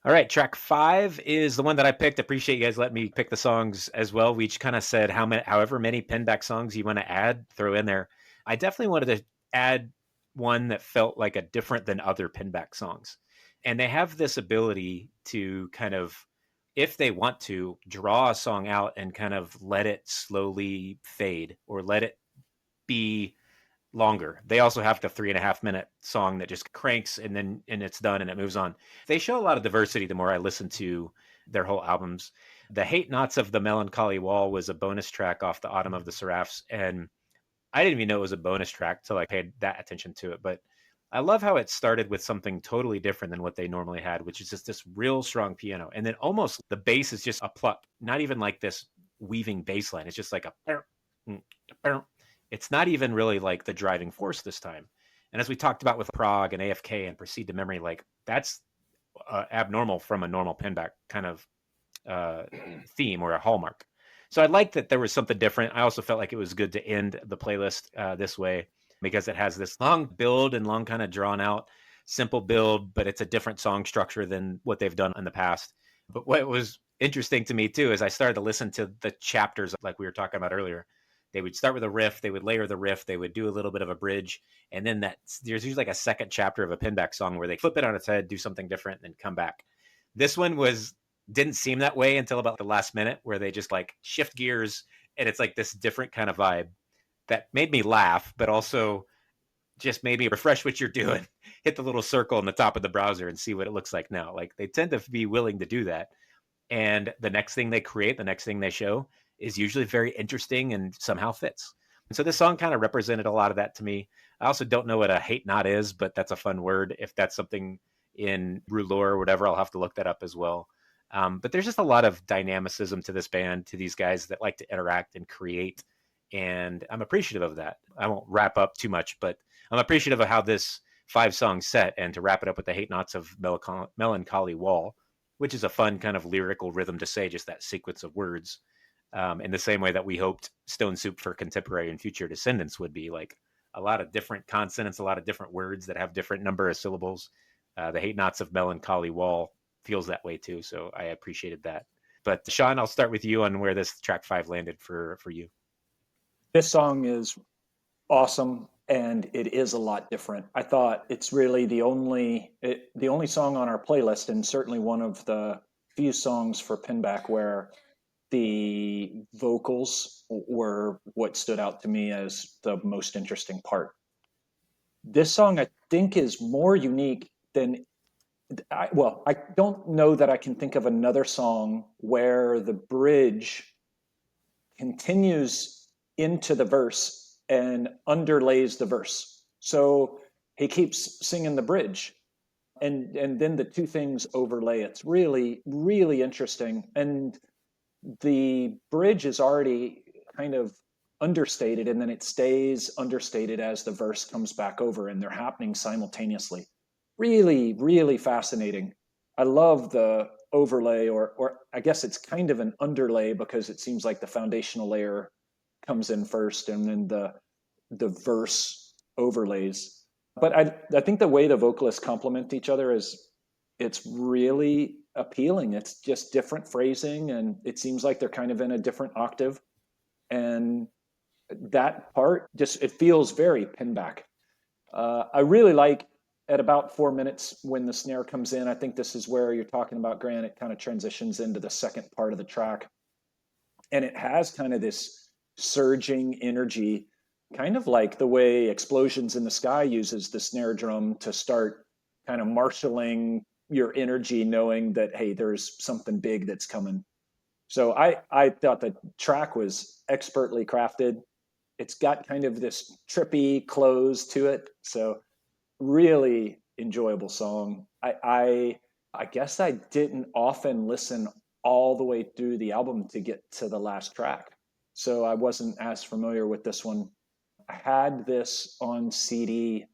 All right, track 5 is the one that I picked. Appreciate you guys letting me pick the songs as well. We each kind of said however many Pinback songs you want to add, throw in there. I definitely wanted to add one that felt like a different than other Pinback songs. And they have this ability to kind of, if they want to, draw a song out and kind of let it slowly fade or let it be longer. They also have the 3.5 minute song that just cranks and it's done and it moves on. They show a lot of diversity the more I listen to their whole albums. The Hatenaughts of the Melancholy Wall was a bonus track off the Autumn of the Seraphs, and I didn't even know it was a bonus track till I paid that attention to it. But I love how it started with something totally different than what they normally had, which is just this real strong piano. And then almost the bass is just a pluck, not even like this weaving bass line. It's just like a it's not even really like the driving force this time. And as we talked about with Prague and AFK and Proceed to Memory, like that's abnormal from a normal Pinback kind of uh, theme or a hallmark. So I liked that there was something different. I also felt like it was good to end the playlist this way because it has this long build and long kind of drawn out, simple build, but it's a different song structure than what they've done in the past. But what was interesting to me too is I started to listen to the chapters like we were talking about earlier. They would start with a riff, they would layer the riff, they would do a little bit of a bridge, and then there's usually like a second chapter of a Pinback song where they flip it on its head, do something different, and then come back. This one was didn't seem that way until about the last minute where they just like shift gears and it's like this different kind of vibe that made me laugh, but also just made me refresh what you're doing. Hit the little circle on the top of the browser and see what it looks like now. Like they tend to be willing to do that. And the next thing they create, the next thing they show is usually very interesting and somehow fits. And so this song kind of represented a lot of that to me. I also don't know what a hate knot is, but that's a fun word. If that's something in Rouleur or whatever, I'll have to look that up as well. But there's just a lot of dynamicism to this band, to these guys that like to interact and create. And I'm appreciative of that. I won't wrap up too much, but I'm appreciative of how this 5 song set, and to wrap it up with the Hatenaughts of Melancholy Wall, which is a fun kind of lyrical rhythm to say just that sequence of words. In the same way that we hoped Stone Soup for Contemporary and Future Descendants would be, like a lot of different consonants, a lot of different words that have different number of syllables. The Hatenaughts of Melancholy Wall feels that way too, so I appreciated that. But Sean, I'll start with you on where this track 5 landed for you. This song is awesome, and it is a lot different. I thought it's really the only song on our playlist, and certainly one of the few songs for Pinback where the vocals were what stood out to me as the most interesting part. This song, I think, is more unique than I don't know that I can think of another song where the bridge continues into the verse and underlays the verse. So he keeps singing the bridge, and then the two things overlay. It's really, really interesting. And the bridge is already kind of understated, and then it stays understated as the verse comes back over, and they're happening simultaneously. Really, really fascinating. I love the overlay, or I guess it's kind of an underlay, because it seems like the foundational layer comes in first, and then the verse overlays. But I think the way the vocalists complement each other is it's really appealing. It's just different phrasing, and it seems like they're kind of in a different octave. And that part just, it feels very Pinback. I really like at about 4 minutes when the snare comes in. I think this is where you're talking about, Grant. It kind of transitions into the second part of the track. And it has kind of this surging energy, kind of like the way Explosions in the Sky uses the snare drum to start kind of marshaling your energy, knowing that, hey, there's something big that's coming. So I thought the track was expertly crafted. It's got kind of this trippy close to it. So really enjoyable song. I guess I didn't often listen all the way through the album to get to the last track, so I wasn't as familiar with this one. I had this on CD,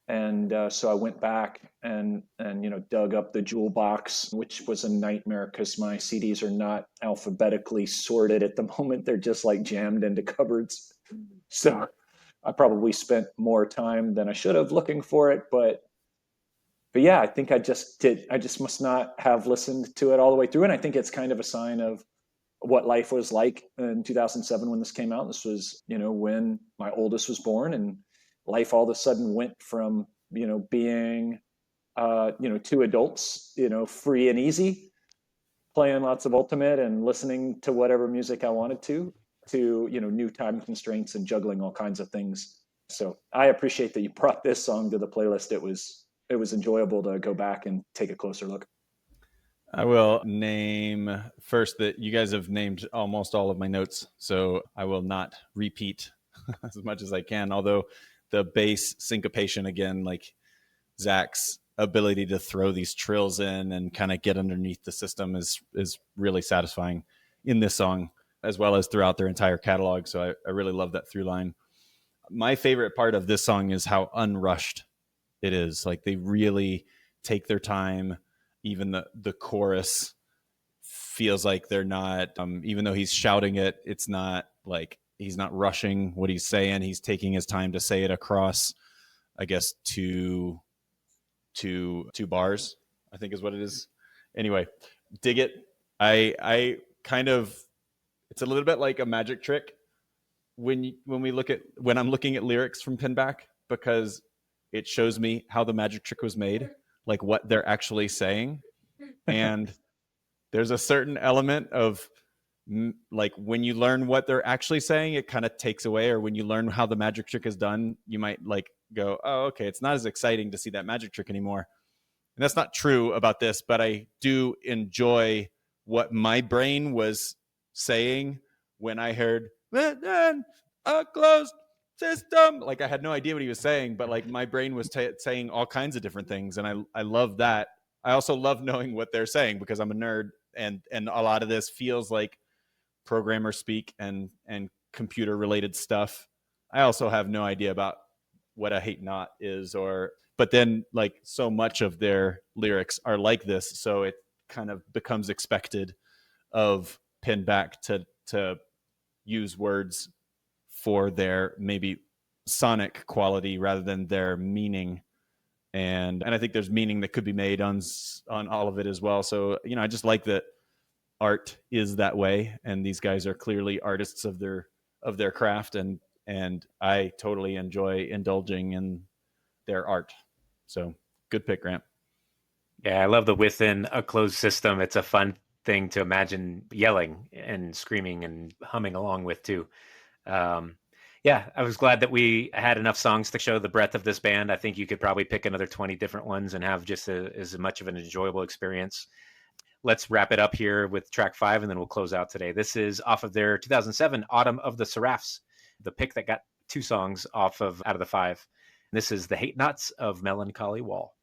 and so I went back and dug up the jewel box, which was a nightmare because my CDs are not alphabetically sorted at the moment. They're just like jammed into cupboards. So I probably spent more time than I should have looking for it, but but yeah, I think I just must not have listened to it all the way through. And I think it's kind of a sign of what life was like in 2007 when this came out. This was, when my oldest was born, and life all of a sudden went from, being, two adults, free and easy, playing lots of Ultimate and listening to whatever music I wanted to, new time constraints and juggling all kinds of things. So I appreciate that you brought this song to the playlist. It was enjoyable to go back and take a closer look. I will name first that you guys have named almost all of my notes, so I will not repeat as much as I can. Although the bass syncopation again, like Zach's ability to throw these trills in and kind of get underneath the system is really satisfying in this song, as well as throughout their entire catalog. So I really love that through line. My favorite part of this song is how unrushed it is. Like they really take their time. Even the chorus feels like they're not, even though he's shouting it, it's not like he's not rushing what he's saying. He's taking his time to say it across, I guess, two bars, I think is what it is. Anyway, dig it. I kind of, it's a little bit like a magic trick when I'm looking at lyrics from Pinback, because it shows me how the magic trick was made, like what they're actually saying. And there's a certain element of like when you learn what they're actually saying, it kind of takes away, or when you learn how the magic trick is done, you might like go, oh, okay, it's not as exciting to see that magic trick anymore. And that's not true about this, but I do enjoy what my brain was saying when I heard a closed system. Like I had no idea what he was saying, but like my brain was saying all kinds of different things. And I love that. I also love knowing what they're saying because I'm a nerd, and a lot of this feels like programmer speak and computer related stuff. I also have no idea about what a Hatenaught is, but then like so much of their lyrics are like this, so it kind of becomes expected of Pinback to use words for their maybe sonic quality rather than their meaning. And I think there's meaning that could be made on all of it as well. So, I just like that art is that way. And these guys are clearly artists of their craft. And I totally enjoy indulging in their art. So good pick, Grant. Yeah, I love the within a closed system. It's a fun thing to imagine yelling and screaming and humming along with too. Yeah, I was glad that we had enough songs to show the breadth of this band. I think you could probably pick another 20 different ones and have just as much of an enjoyable experience. Let's wrap it up here with track 5, and then we'll close out today. This is off of their 2007 Autumn of the Seraphs, the pick that got 2 songs out of the 5. This is the Hatenaughts of Melancholy Wall.